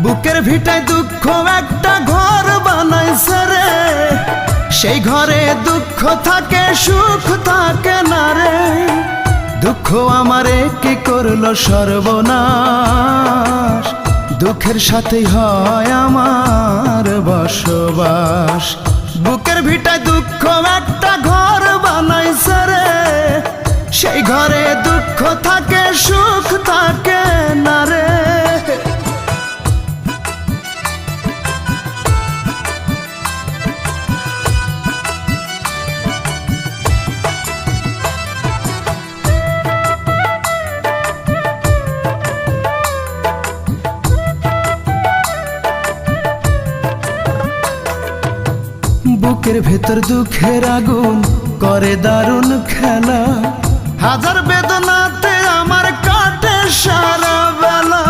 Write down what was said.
বুকের ভিটায় দুঃখ একটা ঘর বানাইছে রে, সেই ঘরে দুঃখ থাকে সুখ থাকে না রে। দুঃখ আমারে কি করলো সর্বনাশ, দুঃখের সাথেই হয় আমার বসবাস। বুকের ভিটায় দুঃখ একটা ঘর বানাইছে রে, সেই ঘরে দুঃখ থাকে সুখ থাকে না রে। বুকের ভেতর দুঃখের আগুন করে দারুণ খেলা, হাজার বেদনাতে আমার কাটে সারা বেলা।